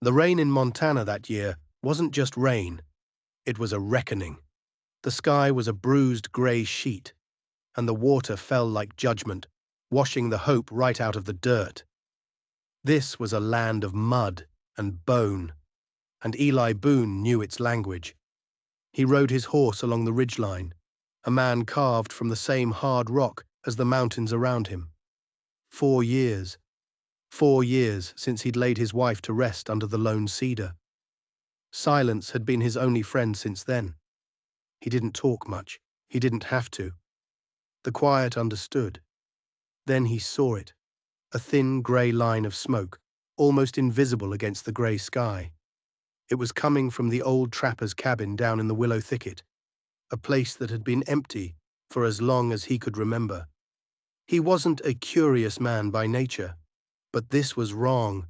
The rain in Montana that year wasn't just rain, it was a reckoning. The sky was a bruised grey sheet, and the water fell like judgment, washing the hope right out of the dirt. This was a land of mud and bone, and Eli Boone knew its language. He rode his horse along the ridgeline, a man carved from the same hard rock as the mountains around him. 4 years. 4 years since he'd laid his wife to rest under the lone cedar. Silence had been his only friend since then. He didn't talk much. He didn't have to. The quiet understood. Then he saw it, a thin grey line of smoke, almost invisible against the grey sky. It was coming from the old trapper's cabin down in the willow thicket, a place that had been empty for as long as he could remember. He wasn't a curious man by nature, but this was wrong.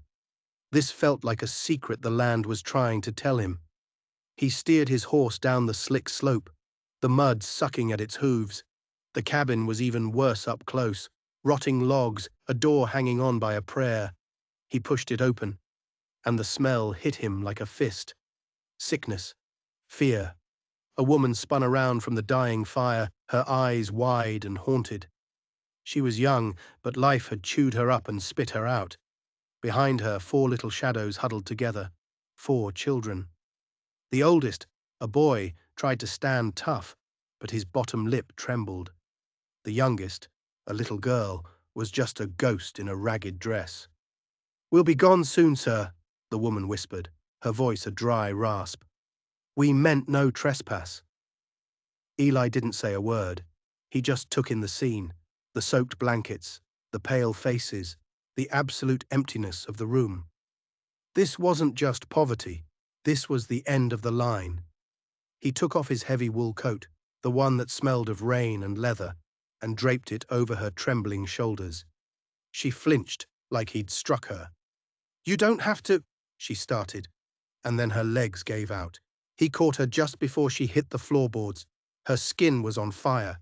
This felt like a secret the land was trying to tell him. He steered his horse down the slick slope, the mud sucking at its hooves. The cabin was even worse up close, rotting logs, a door hanging on by a prayer. He pushed it open, and the smell hit him like a fist. Sickness, fear. A woman spun around from the dying fire, her eyes wide and haunted. She was young, but life had chewed her up and spit her out. Behind her, 4 little shadows huddled together, 4 children. The oldest, a boy, tried to stand tough, but his bottom lip trembled. The youngest, a little girl, was just a ghost in a ragged dress. "We'll be gone soon, sir," the woman whispered, her voice a dry rasp. "We meant no trespass." Eli didn't say a word. He just took in the scene, the soaked blankets, the pale faces, the absolute emptiness of the room. This wasn't just poverty. This was the end of the line. He took off his heavy wool coat, the one that smelled of rain and leather, and draped it over her trembling shoulders. She flinched like he'd struck her. "You don't have to," she started, and then her legs gave out. He caught her just before she hit the floorboards. Her skin was on fire.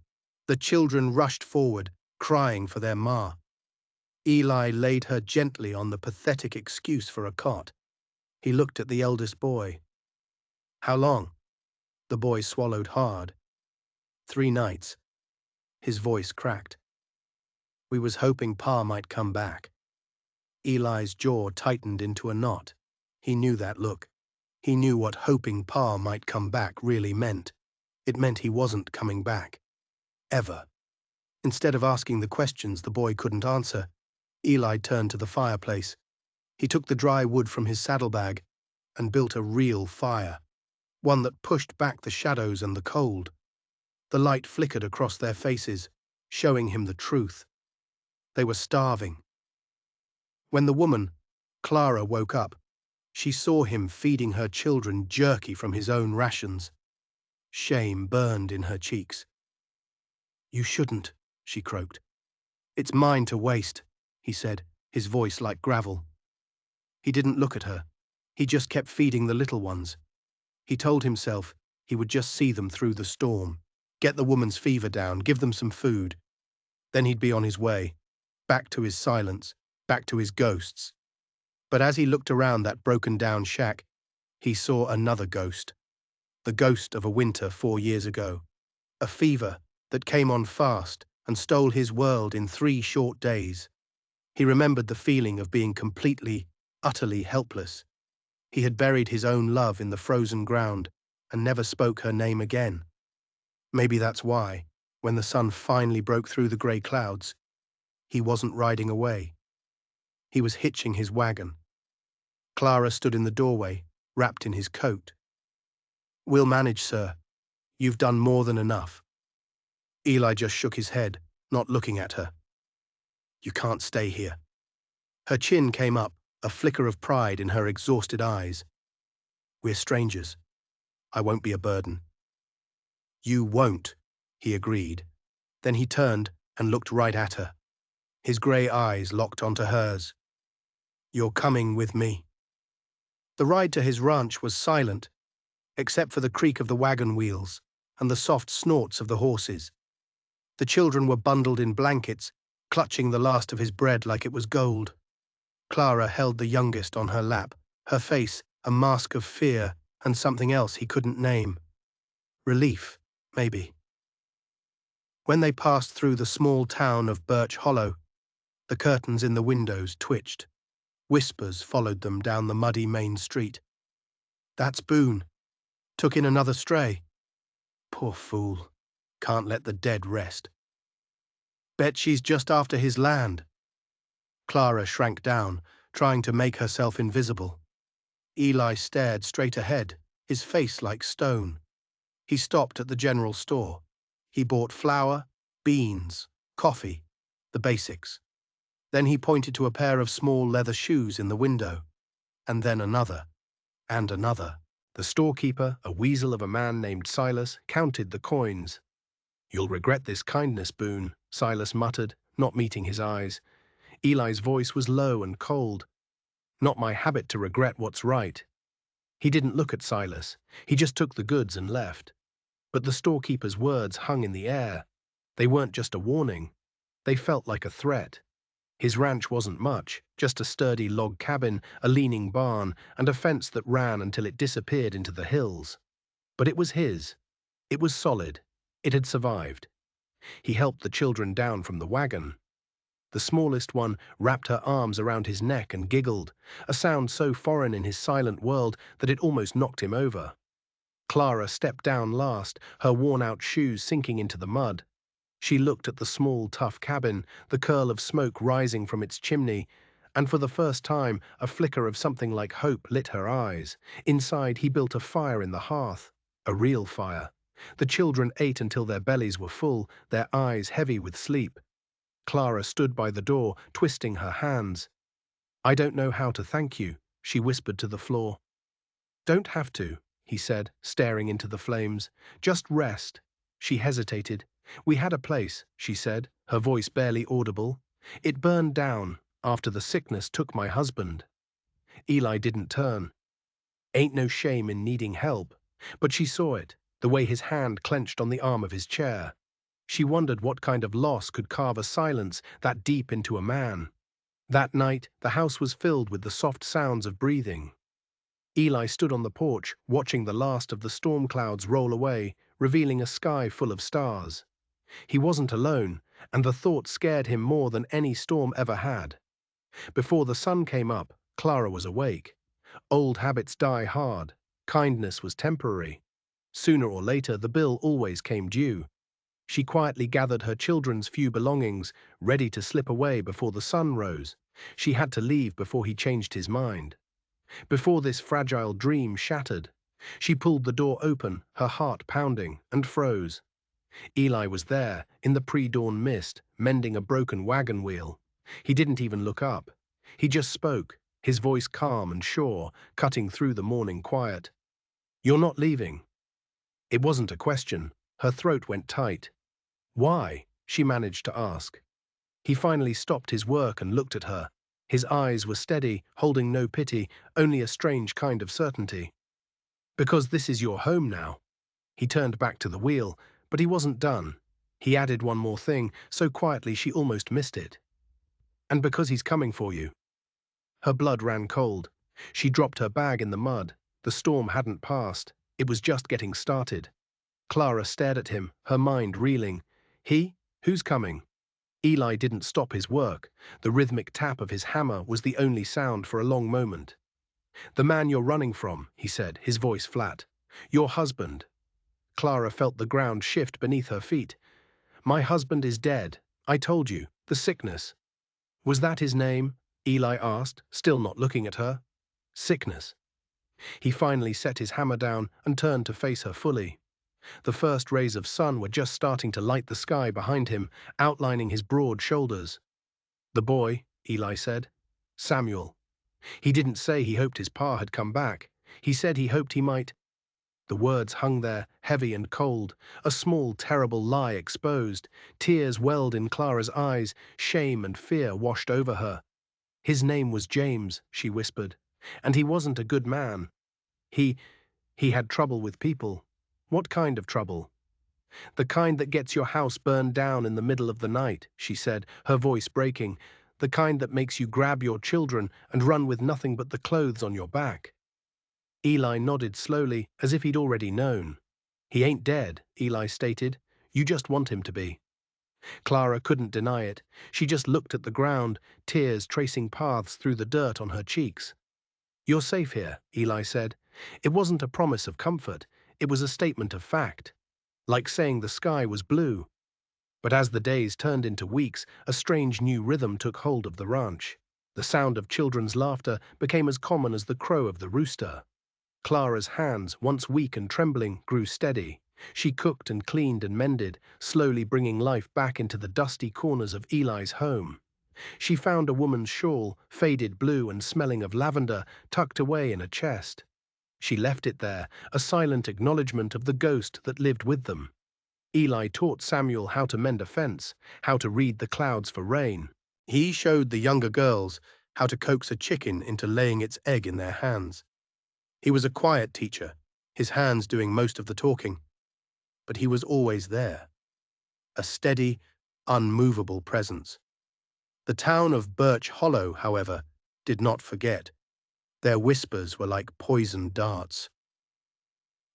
The children rushed forward, crying for their ma. Eli laid her gently on the pathetic excuse for a cot. He looked at the eldest boy. "How long?" The boy swallowed hard. 3 nights. His voice cracked. "We was hoping Pa might come back." Eli's jaw tightened into a knot. He knew that look. He knew what hoping Pa might come back really meant. It meant he wasn't coming back. Ever. Instead of asking the questions the boy couldn't answer, Eli turned to the fireplace. He took the dry wood from his saddlebag and built a real fire, one that pushed back the shadows and the cold. The light flickered across their faces, showing him the truth. They were starving. When the woman, Clara, woke up, she saw him feeding her children jerky from his own rations. Shame burned in her cheeks. "You shouldn't," she croaked. "It's mine to waste," he said, his voice like gravel. He didn't look at her. He just kept feeding the little ones. He told himself he would just see them through the storm, get the woman's fever down, give them some food. Then he'd be on his way, back to his silence, back to his ghosts. But as he looked around that broken-down shack, he saw another ghost. The ghost of a winter 4 years ago. A fever that came on fast and stole his world in 3 short days. He remembered the feeling of being completely, utterly helpless. He had buried his own love in the frozen ground and never spoke her name again. Maybe that's why, when the sun finally broke through the grey clouds, he wasn't riding away. He was hitching his wagon. Clara stood in the doorway, wrapped in his coat. "We'll manage, sir. You've done more than enough." Eli just shook his head, not looking at her. "You can't stay here." Her chin came up, a flicker of pride in her exhausted eyes. "We're strangers. I won't be a burden." "You won't," he agreed. Then he turned and looked right at her. His grey eyes locked onto hers. "You're coming with me." The ride to his ranch was silent, except for the creak of the wagon wheels and the soft snorts of the horses. The children were bundled in blankets, clutching the last of his bread like it was gold. Clara held the youngest on her lap, Her face, a mask of fear and something else he couldn't name. Relief, maybe. When they passed through the small town of Birch Hollow, the curtains in the windows twitched. Whispers followed them down the muddy main street. That's Boone. Took in another stray. Poor fool. Can't let the dead rest. Bet she's just after his land. Clara shrank down, trying to make herself invisible. Eli stared straight ahead, his face like stone. He stopped at the general store. He bought flour, beans, coffee, the basics. Then he pointed to a pair of small leather shoes in the window, and then another, and another. The storekeeper, a weasel of a man named Silas, counted the coins. "You'll regret this kindness, Boone," Silas muttered, not meeting his eyes. Eli's voice was low and cold. "Not my habit to regret what's right." He didn't look at Silas. He just took the goods and left. But the storekeeper's words hung in the air. They weren't just a warning. They felt like a threat. His ranch wasn't much, just a sturdy log cabin, a leaning barn, and a fence that ran until it disappeared into the hills. But it was his. It was solid. It had survived. He helped the children down from the wagon. The smallest one wrapped her arms around his neck and giggled, a sound so foreign in his silent world that it almost knocked him over. Clara stepped down last, her worn-out shoes sinking into the mud. She looked at the small, tough cabin, the curl of smoke rising from its chimney, and for the first time a flicker of something like hope lit her eyes. Inside he built a fire in the hearth, a real fire. The children ate until their bellies were full, their eyes heavy with sleep. Clara stood by the door, twisting her hands. "I don't know how to thank you," she whispered to the floor. "Don't have to," he said, staring into the flames. "Just rest." She hesitated. "We had a place," she said, her voice barely audible. "It burned down after the sickness took my husband." Eli didn't turn. Ain't no shame in needing help. But she saw it, the way his hand clenched on the arm of his chair. She wondered what kind of loss could carve a silence that deep into a man. That night, the house was filled with the soft sounds of breathing. Eli stood on the porch, watching the last of the storm clouds roll away, revealing a sky full of stars. He wasn't alone, and the thought scared him more than any storm ever had. Before the sun came up, Clara was awake. Old habits die hard. Kindness was temporary. Sooner or later, the bill always came due. She quietly gathered her children's few belongings, ready to slip away before the sun rose. She had to leave before he changed his mind. Before this fragile dream shattered, she pulled the door open, her heart pounding, and froze. Eli was there, in the pre-dawn mist, mending a broken wagon wheel. He didn't even look up. He just spoke, his voice calm and sure, cutting through the morning quiet. "You're not leaving." It wasn't a question. Her throat went tight. "Why?" she managed to ask. He finally stopped his work and looked at her. His eyes were steady, holding no pity, only a strange kind of certainty. "Because this is your home now." He turned back to the wheel, but he wasn't done. He added one more thing, so quietly she almost missed it. "And because he's coming for you." Her blood ran cold. She dropped her bag in the mud. The storm hadn't passed. It was just getting started. Clara stared at him, her mind reeling. "He? Who's coming?" Eli didn't stop his work. The rhythmic tap of his hammer was the only sound for a long moment. "The man you're running from," he said, his voice flat. "Your husband." Clara felt the ground shift beneath her feet. "My husband is dead. I told you. The sickness." "Was that his name?" Eli asked, still not looking at her. "Sickness." He finally set his hammer down and turned to face her fully. The first rays of sun were just starting to light the sky behind him, outlining his broad shoulders. "The boy," Eli said. "Samuel." He didn't say he hoped his pa had come back. He said he hoped he might. The words hung there, heavy and cold, a small, terrible lie exposed. Tears welled in Clara's eyes, shame and fear washed over her. "His name was James," she whispered, "and he wasn't a good man. He had trouble with people." "What kind of trouble?" "The kind that gets your house burned down in the middle of the night," she said, her voice breaking. the kind that makes you grab your children and run with nothing but the clothes on your back. Eli nodded slowly, as if he'd already known. He ain't dead, Eli stated. You just want him to be. Clara couldn't deny it. She just looked at the ground, tears tracing paths through the dirt on her cheeks. You're safe here, Eli said. It wasn't a promise of comfort. It was a statement of fact, like saying the sky was blue. But as the days turned into weeks, a strange new rhythm took hold of the ranch. The sound of children's laughter became as common as the crow of the rooster. Clara's hands, once weak and trembling, grew steady. She cooked and cleaned and mended, slowly bringing life back into the dusty corners of Eli's home. She found a woman's shawl, faded blue and smelling of lavender, tucked away in a chest. She left it there, a silent acknowledgement of the ghost that lived with them. Eli taught Samuel how to mend a fence, how to read the clouds for rain. He showed the younger girls how to coax a chicken into laying its egg in their hands. He was a quiet teacher, his hands doing most of the talking. But he was always there, a steady, unmovable presence. The town of Birch Hollow, however, did not forget. Their whispers were like poisoned darts.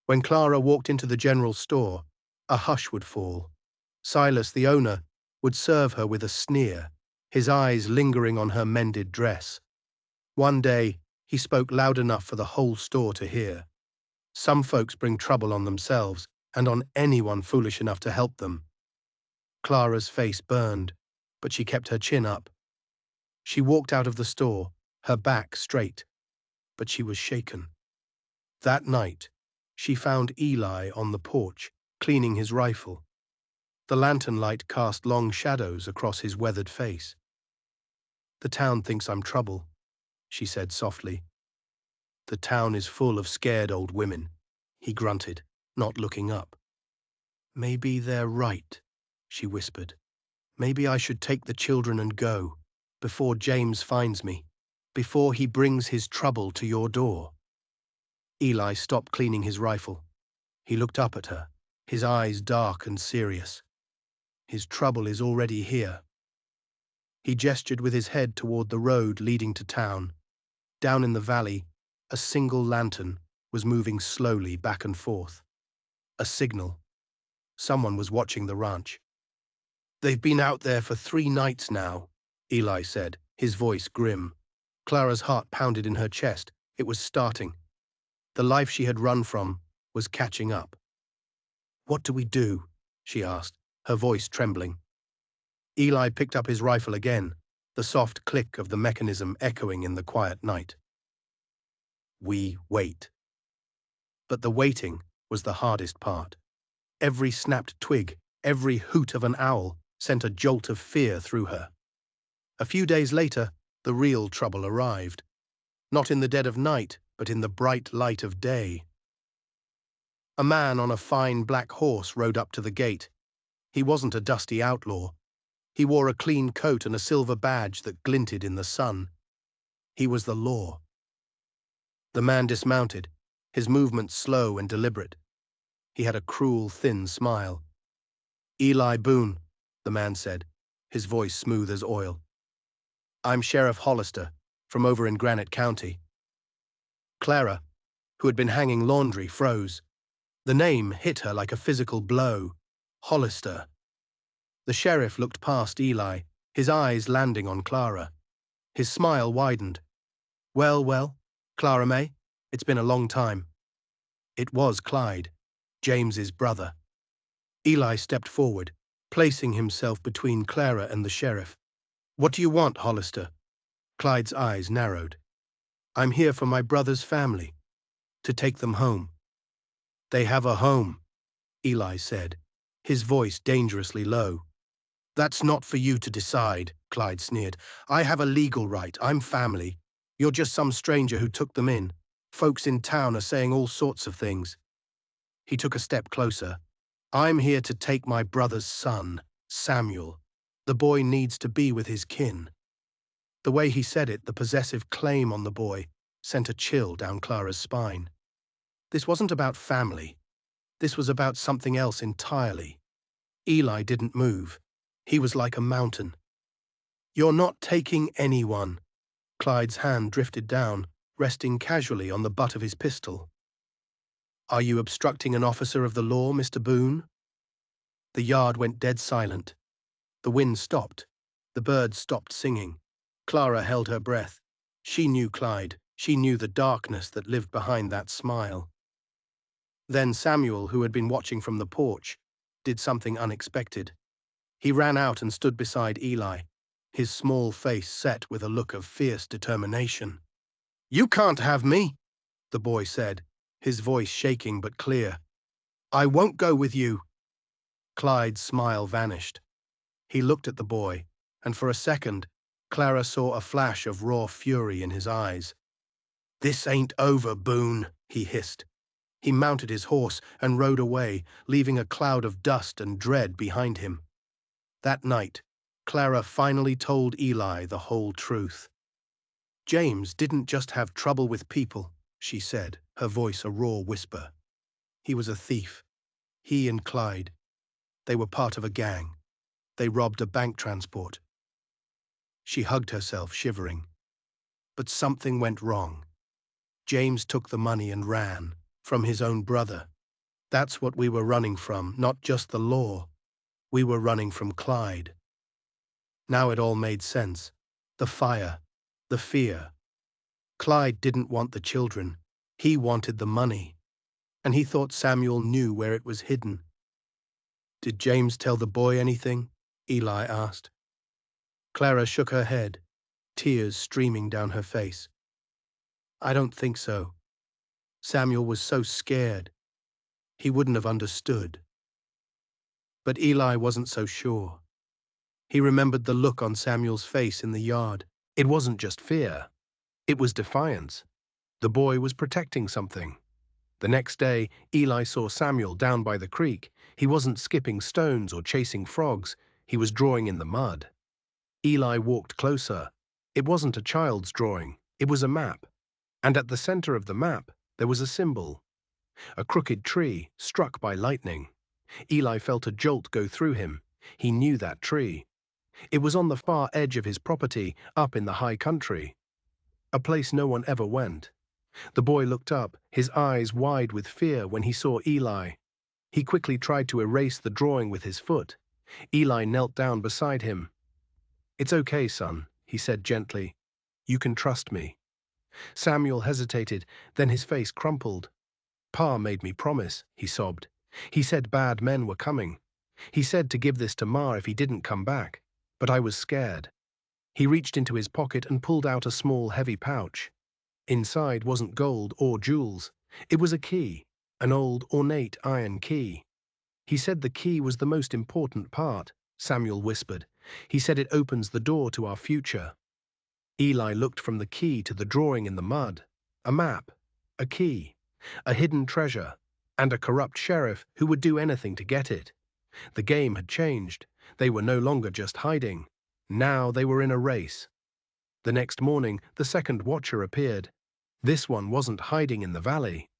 When Clara walked into the general store, a hush would fall. Silas, the owner, would serve her with a sneer, his eyes lingering on her mended dress. One day, he spoke loud enough for the whole store to hear. Some folks bring trouble on themselves and on anyone foolish enough to help them. Clara's face burned, but she kept her chin up. She walked out of the store, her back straight, but she was shaken. That night, she found Eli on the porch, cleaning his rifle. The lantern light cast long shadows across his weathered face. "The town thinks I'm trouble," she said softly. "The town is full of scared old women," he grunted, not looking up. "Maybe they're right," she whispered. "Maybe I should take the children and go, before James finds me, before he brings his trouble to your door." Eli stopped cleaning his rifle. He looked up at her, his eyes dark and serious. "His trouble is already here." He gestured with his head toward the road leading to town. Down in the valley, a single lantern was moving slowly back and forth. A signal. Someone was watching the ranch. "They've been out there for 3 nights now," Eli said, his voice grim. Clara's heart pounded in her chest. It was starting. The life she had run from was catching up. "What do we do?" she asked, her voice trembling. Eli picked up his rifle again, the soft click of the mechanism echoing in the quiet night. "We wait." But the waiting was the hardest part. Every snapped twig, every hoot of an owl sent a jolt of fear through her. A few days later, the real trouble arrived. Not in the dead of night, but in the bright light of day. A man on a fine black horse rode up to the gate. He wasn't a dusty outlaw. He wore a clean coat and a silver badge that glinted in the sun. He was the law. The man dismounted, his movements slow and deliberate. He had a cruel, thin smile. "Eli Boone," the man said, his voice smooth as oil. "I'm Sheriff Hollister, from over in Granite County." Clara, who had been hanging laundry, froze. The name hit her like a physical blow. Hollister. The sheriff looked past Eli, his eyes landing on Clara. His smile widened. Well, Clara May, it's been a long time." It was Clyde, James's brother. Eli stepped forward, placing himself between Clara and the sheriff. "What do you want, Hollister?" Clyde's eyes narrowed. "I'm here for my brother's family, to take them home." "They have a home," Eli said, his voice dangerously low. "That's not for you to decide," Clyde sneered. "I have a legal right. I'm family. You're just some stranger who took them in. Folks in town are saying all sorts of things." He took a step closer. "I'm here to take my brother's son, Samuel. The boy needs to be with his kin." The way he said it, the possessive claim on the boy, sent a chill down Clara's spine. This wasn't about family. This was about something else entirely. Eli didn't move. He was like a mountain. You're not taking anyone. Clyde's hand drifted down, resting casually on the butt of his pistol. Are you obstructing an officer of the law, Mr. Boone? The yard went dead silent. The wind stopped. The birds stopped singing. Clara held her breath. She knew Clyde. She knew the darkness that lived behind that smile. Then Samuel, who had been watching from the porch, did something unexpected. He ran out and stood beside Eli, his small face set with a look of fierce determination. "You can't have me," the boy said, his voice shaking but clear. "I won't go with you." Clyde's smile vanished. He looked at the boy, and for a second, Clara saw a flash of raw fury in his eyes. "This ain't over, Boone," he hissed. He mounted his horse and rode away, leaving a cloud of dust and dread behind him. That night, Clara finally told Eli the whole truth. "James didn't just have trouble with people," she said, her voice a raw whisper. "He was a thief. He and Clyde. They were part of a gang. They robbed a bank transport." She hugged herself, shivering. But something went wrong. James took the money and ran, from his own brother. That's what we were running from, not just the law. We were running from Clyde. Now it all made sense. The fire, the fear. Clyde didn't want the children. He wanted the money. And he thought Samuel knew where it was hidden. "Did James tell the boy anything?" Eli asked. Clara shook her head, tears streaming down her face. "I don't think so. Samuel was so scared. He wouldn't have understood." But Eli wasn't so sure. He remembered the look on Samuel's face in the yard. It wasn't just fear. It was defiance. The boy was protecting something. The next day, Eli saw Samuel down by the creek. He wasn't skipping stones or chasing frogs. He was drawing in the mud. Eli walked closer. It wasn't a child's drawing. It was a map. And at the center of the map, there was a symbol. A crooked tree struck by lightning. Eli felt a jolt go through him. He knew that tree. It was on the far edge of his property, up in the high country. A place no one ever went. The boy looked up, his eyes wide with fear when he saw Eli. He quickly tried to erase the drawing with his foot. Eli knelt down beside him. "It's okay, son," he said gently. "You can trust me." Samuel hesitated, then his face crumpled. "Pa made me promise," he sobbed. "He said bad men were coming. He said to give this to Ma if he didn't come back. But I was scared." He reached into his pocket and pulled out a small, heavy pouch. Inside wasn't gold or jewels. It was a key, an old, ornate iron key. "He said the key was the most important part," Samuel whispered. "He said it opens the door to our future." Eli looked from the key to the drawing in the mud. A map, a key, a hidden treasure, and a corrupt sheriff who would do anything to get it. The game had changed. They were no longer just hiding. Now they were in a race. The next morning, the second watcher appeared. This one wasn't hiding in the valley.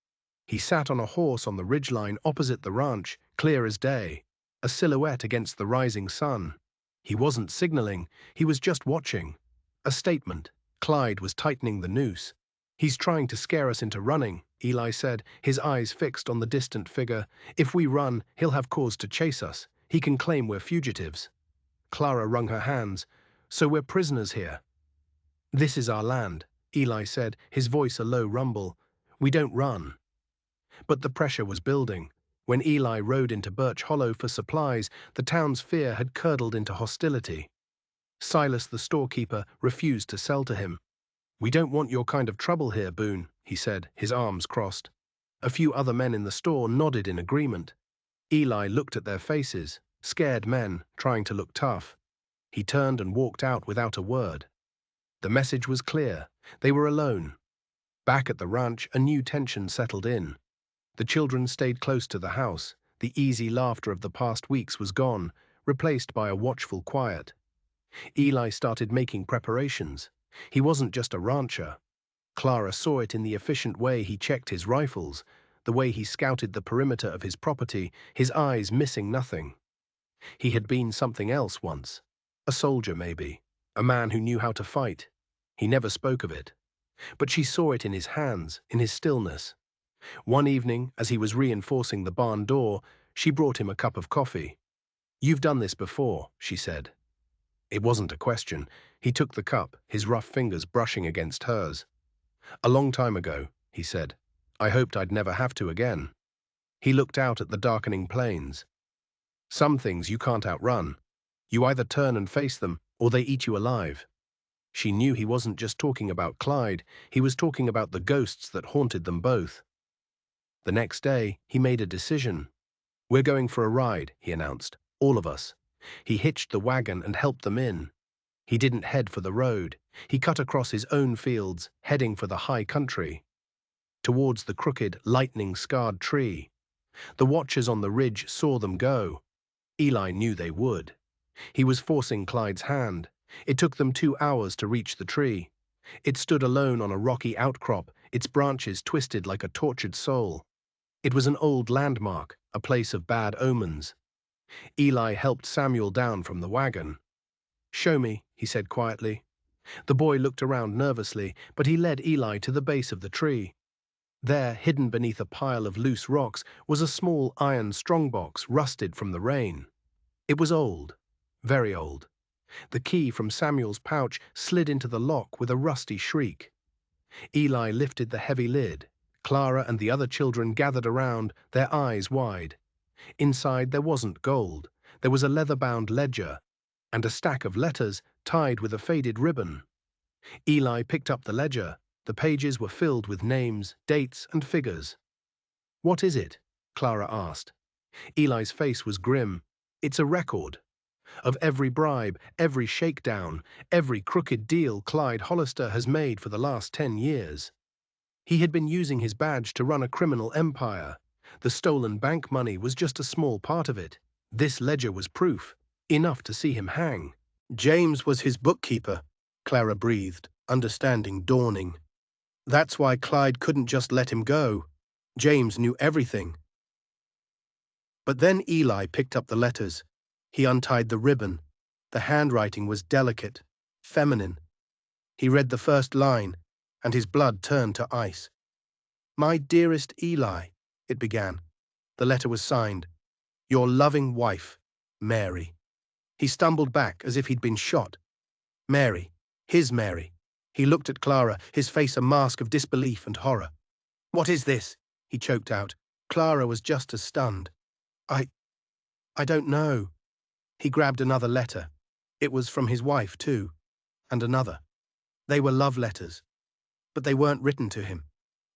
He sat on a horse on the ridgeline opposite the ranch, clear as day, a silhouette against the rising sun. He wasn't signaling, he was just watching. A statement. Clyde was tightening the noose. "He's trying to scare us into running," Eli said, his eyes fixed on the distant figure. "If we run, he'll have cause to chase us. He can claim we're fugitives." Clara wrung her hands. "So we're prisoners here?" "This is our land," Eli said, his voice a low rumble. "We don't run." But the pressure was building. When Eli rode into Birch Hollow for supplies, the town's fear had curdled into hostility. Silas, the storekeeper, refused to sell to him. "We don't want your kind of trouble here, Boone," he said, his arms crossed. A few other men in the store nodded in agreement. Eli looked at their faces, scared men, trying to look tough. He turned and walked out without a word. The message was clear. They were alone. Back at the ranch, a new tension settled in. The children stayed close to the house. The easy laughter of the past weeks was gone, replaced by a watchful quiet. Eli started making preparations. He wasn't just a rancher. Clara saw it in the efficient way he checked his rifles, the way he scouted the perimeter of his property, his eyes missing nothing. He had been something else once. A soldier, maybe. a man who knew how to fight. He never spoke of it. But she saw it in his hands, in his stillness. One evening, as he was reinforcing the barn door, she brought him a cup of coffee. "You've done this before," she said. It wasn't a question. He took the cup, his rough fingers brushing against hers. "A long time ago," he said. "I hoped I'd never have to again." He looked out at the darkening plains. "Some things you can't outrun. You either turn and face them, or they eat you alive." She knew he wasn't just talking about Clyde, he was talking about the ghosts that haunted them both. The next day, he made a decision. "We're going for a ride," he announced. "All of us." He hitched the wagon and helped them in. He didn't head for the road. He cut across his own fields, heading for the high country, towards the crooked, lightning-scarred tree. The watchers on the ridge saw them go. Eli knew they would. He was forcing Clyde's hand. It took them 2 hours to reach the tree. It stood alone on a rocky outcrop, its branches twisted like a tortured soul. It was an old landmark, a place of bad omens. Eli helped Samuel down from the wagon. "Show me," he said quietly. The boy looked around nervously, but he led Eli to the base of the tree. There, hidden beneath a pile of loose rocks, was a small iron strongbox rusted from the rain. It was old, very old. The key from Samuel's pouch slid into the lock with a rusty shriek. Eli lifted the heavy lid. Clara and the other children gathered around, their eyes wide. Inside there wasn't gold. There was a leather-bound ledger and a stack of letters tied with a faded ribbon. Eli picked up the ledger. The pages were filled with names, dates, and figures. "What is it?" Clara asked. Eli's face was grim. "It's a record of every bribe, every shakedown, every crooked deal Clyde Hollister has made for the last 10 years. He had been using his badge to run a criminal empire. The stolen bank money was just a small part of it. This ledger was proof, enough to see him hang." "James was his bookkeeper," Clara breathed, understanding dawning. "That's why Clyde couldn't just let him go. James knew everything." But then Eli picked up the letters. He untied the ribbon. The handwriting was delicate, feminine. He read the first line, and his blood turned to ice. "My dearest Eli," it began. The letter was signed, "Your loving wife, Mary." He stumbled back as if he'd been shot. Mary, his Mary. He looked at Clara, his face a mask of disbelief and horror. "What is this?" he choked out. Clara was just as stunned. I don't know." He grabbed another letter. It was from his wife, too, and another. They were love letters, but they weren't written to him.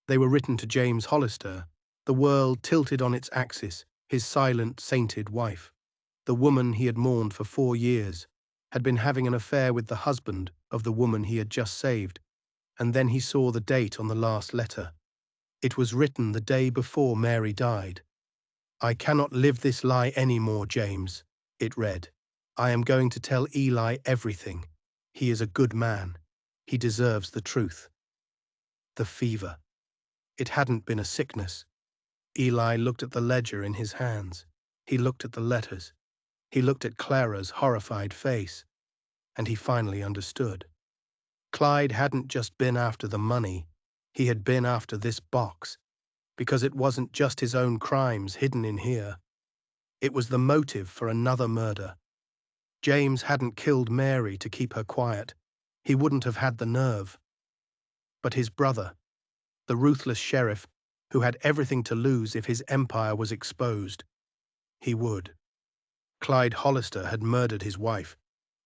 They were written to James Hollister, the world tilted on its axis, his silent, sainted wife. The woman he had mourned for 4 years had been having an affair with the husband of the woman he had just saved, and then he saw the date on the last letter. It was written the day before Mary died. "I cannot live this lie anymore, James," it read. "I am going to tell Eli everything. He is a good man. He deserves the truth." The fever. It hadn't been a sickness. Eli looked at the ledger in his hands. He looked at the letters. He looked at Clara's horrified face. And he finally understood. Clyde hadn't just been after the money. He had been after this box. Because it wasn't just his own crimes hidden in here. It was the motive for another murder. James hadn't killed Mary to keep her quiet. He wouldn't have had the nerve. But his brother, the ruthless sheriff, who had everything to lose if his empire was exposed, he would. Clyde Hollister had murdered his wife.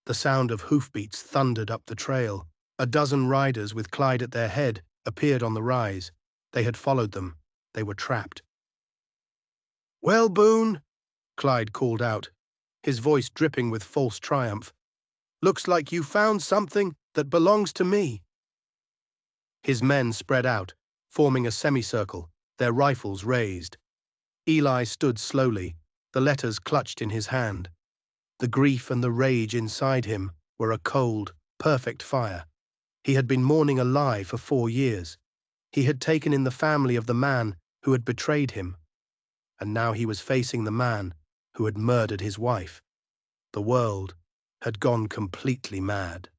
The sound of hoofbeats thundered up the trail. A dozen riders with Clyde at their head appeared on the rise. They had followed them. They were trapped. "Well, Boone," Clyde called out, his voice dripping with false triumph, "looks like you found something that belongs to me." His men spread out, forming a semicircle, their rifles raised. Eli stood slowly, the letters clutched in his hand. The grief and the rage inside him were a cold, perfect fire. He had been mourning a lie for 4 years. He had taken in the family of the man who had betrayed him. And now he was facing the man who had murdered his wife. The world had gone completely mad.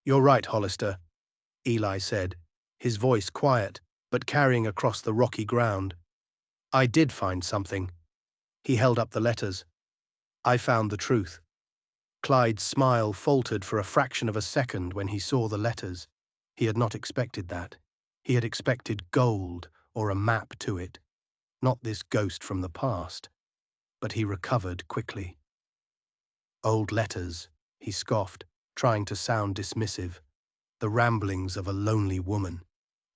"You're right, Hollister," Eli said, his voice quiet, but carrying across the rocky ground. "I did find something." He held up the letters. "I found the truth." Clyde's smile faltered for a fraction of a second when he saw the letters. He had not expected that. He had expected gold or a map to it, not this ghost from the past. But he recovered quickly. "Old letters," he scoffed, trying to sound dismissive. "The ramblings of a lonely woman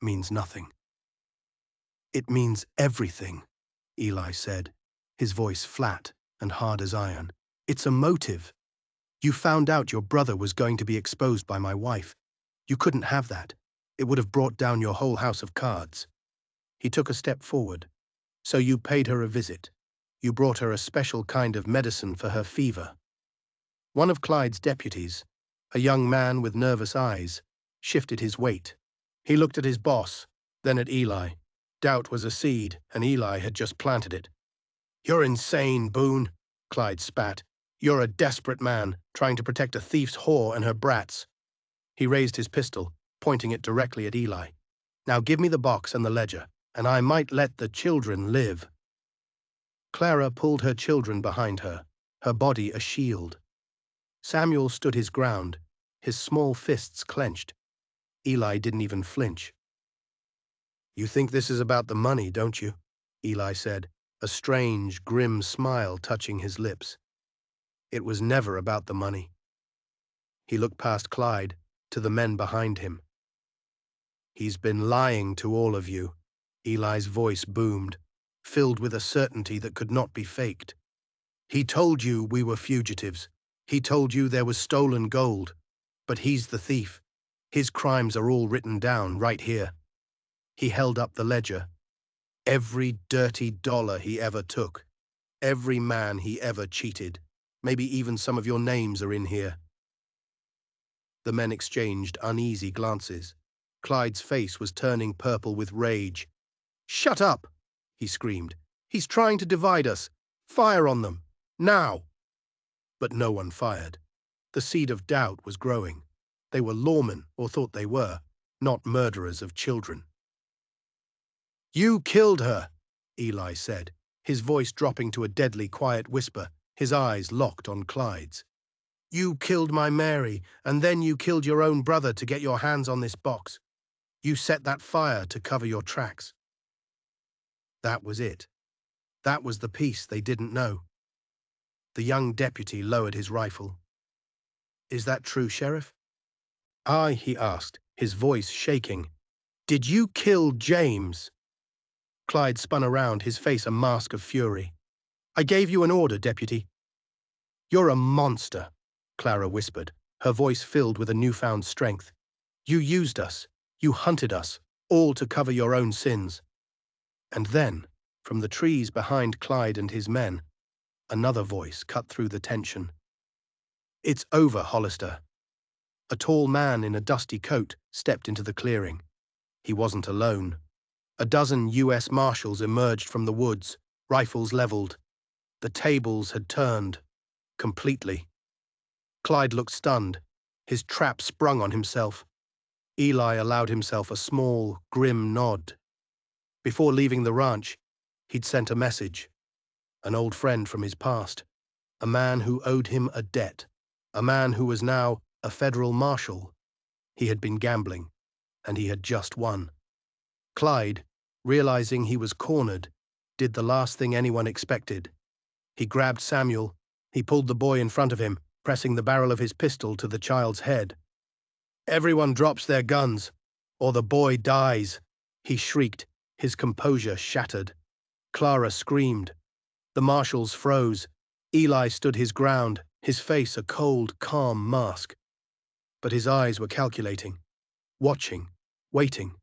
means nothing." "It means everything," Eli said, his voice flat and hard as iron. "It's a motive. You found out your brother was going to be exposed by my wife. You couldn't have that. It would have brought down your whole house of cards." He took a step forward. "So you paid her a visit. You brought her a special kind of medicine for her fever." One of Clyde's deputies, a young man with nervous eyes, shifted his weight. He looked at his boss, then at Eli. Doubt was a seed, and Eli had just planted it. "You're insane, Boone," Clyde spat. "You're a desperate man, trying to protect a thief's whore and her brats." He raised his pistol, pointing it directly at Eli. "Now give me the box and the ledger, and I might let the children live." Clara pulled her children behind her, her body a shield. Samuel stood his ground, his small fists clenched. Eli didn't even flinch. "You think this is about the money, don't you?" Eli said, a strange, grim smile touching his lips. "It was never about the money." He looked past Clyde, to the men behind him. "He's been lying to all of you," Eli's voice boomed, filled with a certainty that could not be faked. "He told you we were fugitives. He told you there was stolen gold. But he's the thief. His crimes are all written down right here." He held up the ledger. "Every dirty dollar he ever took. Every man he ever cheated. Maybe even some of your names are in here." The men exchanged uneasy glances. Clyde's face was turning purple with rage. "Shut up!" he screamed. "He's trying to divide us. Fire on them. Now!" But no one fired. The seed of doubt was growing. They were lawmen, or thought they were, not murderers of children. "You killed her," Eli said, his voice dropping to a deadly quiet whisper, his eyes locked on Clyde's. "You killed my Mary, and then you killed your own brother to get your hands on this box. You set that fire to cover your tracks." That was it. That was the piece they didn't know. The young deputy lowered his rifle. "Is that true, Sheriff?" "Aye," he asked, his voice shaking. "Did you kill James?" Clyde spun around, his face a mask of fury. "I gave you an order, deputy." "You're a monster," Clara whispered, her voice filled with a newfound strength. "You used us. You hunted us, all to cover your own sins." And then, from the trees behind Clyde and his men, another voice cut through the tension. "It's over, Hollister." A tall man in a dusty coat stepped into the clearing. He wasn't alone. A dozen U.S. Marshals emerged from the woods, rifles leveled. The tables had turned. Completely. Clyde looked stunned, his trap sprung on himself. Eli allowed himself a small, grim nod. Before leaving the ranch, he'd sent a message. An old friend from his past. A man who owed him a debt. A man who was now a federal marshal. He had been gambling, and he had just won. Clyde, realizing he was cornered, did the last thing anyone expected. He grabbed Samuel. He pulled the boy in front of him, pressing the barrel of his pistol to the child's head. "Everyone drops their guns, or the boy dies," he shrieked, his composure shattered. Clara screamed. The marshals froze. Eli stood his ground, his face a cold, calm mask. But his eyes were calculating, watching, waiting.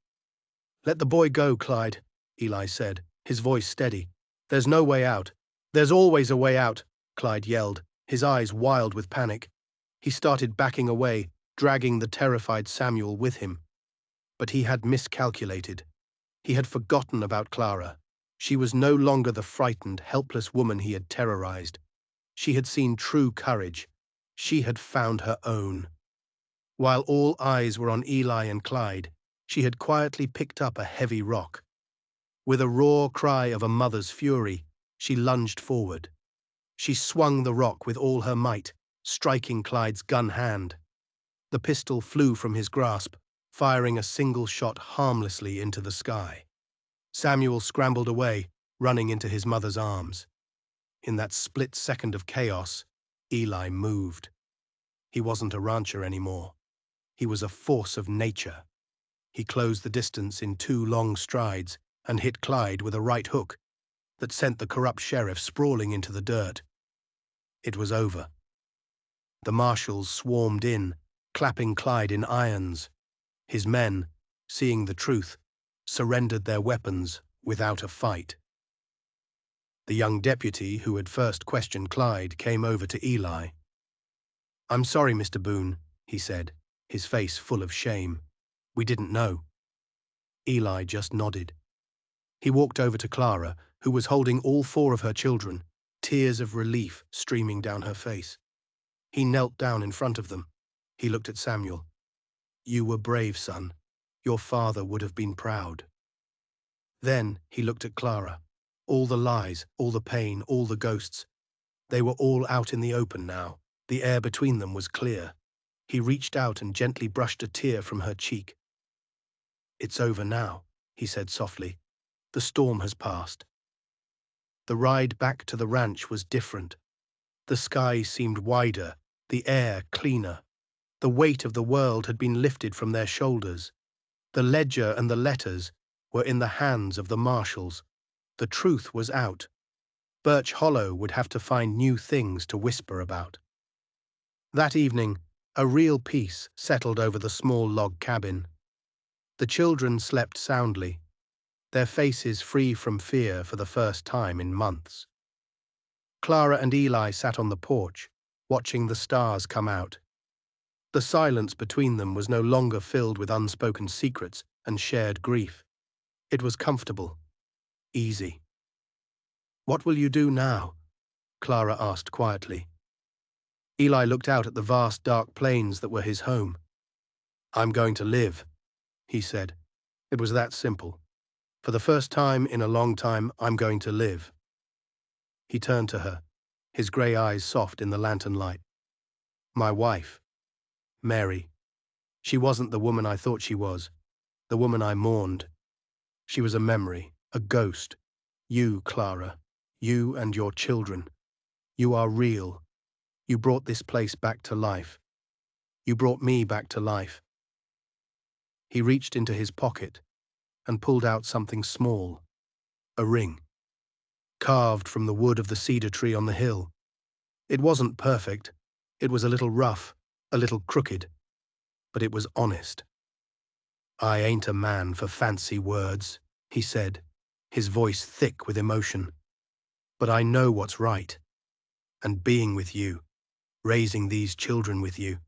"Let the boy go, Clyde," Eli said, his voice steady. "There's no way out." "There's always a way out," Clyde yelled, his eyes wild with panic. He started backing away, dragging the terrified Samuel with him. But he had miscalculated. He had forgotten about Clara. She was no longer the frightened, helpless woman he had terrorized. She had seen true courage. She had found her own. While all eyes were on Eli and Clyde, she had quietly picked up a heavy rock. With a raw cry of a mother's fury, she lunged forward. She swung the rock with all her might, striking Clyde's gun hand. The pistol flew from his grasp, firing a single shot harmlessly into the sky. Samuel scrambled away, running into his mother's arms. In that split second of chaos, Eli moved. He wasn't a rancher anymore. He was a force of nature. He closed the distance in 2 long strides and hit Clyde with a right hook that sent the corrupt sheriff sprawling into the dirt. It was over. The marshals swarmed in, clapping Clyde in irons. His men, seeing the truth, surrendered their weapons without a fight. The young deputy who had first questioned Clyde came over to Eli. "I'm sorry, Mr. Boone," he said, his face full of shame. "We didn't know." Eli just nodded. He walked over to Clara, who was holding all 4 of her children, tears of relief streaming down her face. He knelt down in front of them. He looked at Samuel. "You were brave, son. Your father would have been proud." Then he looked at Clara. All the lies, all the pain, all the ghosts. They were all out in the open now. The air between them was clear. He reached out and gently brushed a tear from her cheek. "It's over now," he said softly. "The storm has passed." The ride back to the ranch was different. The sky seemed wider, the air cleaner. The weight of the world had been lifted from their shoulders. The ledger and the letters were in the hands of the marshals. The truth was out. Birch Hollow would have to find new things to whisper about. That evening, a real peace settled over the small log cabin. The children slept soundly, their faces free from fear for the first time in months. Clara and Eli sat on the porch, watching the stars come out. The silence between them was no longer filled with unspoken secrets and shared grief. It was comfortable, easy. "What will you do now?" Clara asked quietly. Eli looked out at the vast dark plains that were his home. "I'm going to live," he said. It was that simple. For the first time in a long time, I'm going to live. He turned to her, his grey eyes soft in the lantern light. "My wife, Mary. She wasn't the woman I thought she was, the woman I mourned. She was a memory, a ghost. You, Clara, you and your children. You are real. You brought this place back to life. You brought me back to life." He reached into his pocket and pulled out something small, a ring, carved from the wood of the cedar tree on the hill. It wasn't perfect. It was a little rough, a little crooked, but it was honest. "I ain't a man for fancy words," he said, his voice thick with emotion. "But I know what's right. And being with you, raising these children with you,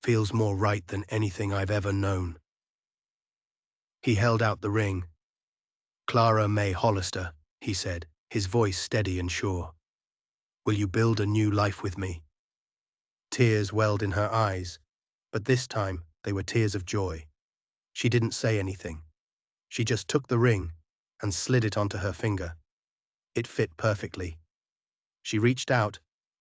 feels more right than anything I've ever known." He held out the ring. "Clara May Hollister," he said, his voice steady and sure. "Will you build a new life with me?" Tears welled in her eyes, but this time they were tears of joy. She didn't say anything. She just took the ring and slid it onto her finger. It fit perfectly. She reached out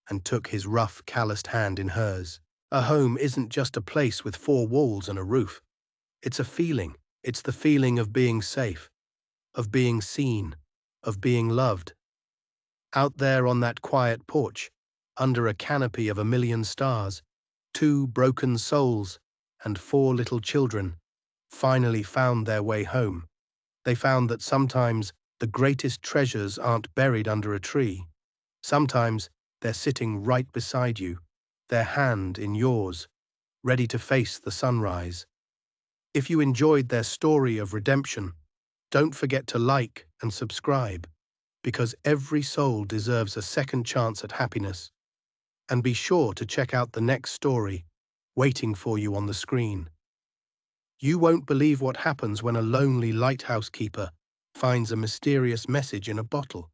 and took his rough, calloused hand in hers. A home isn't just a place with 4 walls and a roof. It's a feeling. It's the feeling of being safe, of being seen, of being loved. Out there on that quiet porch, under a canopy of 1,000,000 stars, 2 broken souls and 4 little children finally found their way home. They found that sometimes the greatest treasures aren't buried under a tree. Sometimes they're sitting right beside you, their hand in yours, ready to face the sunrise. If you enjoyed their story of redemption, don't forget to like and subscribe, because every soul deserves a second chance at happiness. And be sure to check out the next story waiting for you on the screen. You won't believe what happens when a lonely lighthouse keeper finds a mysterious message in a bottle.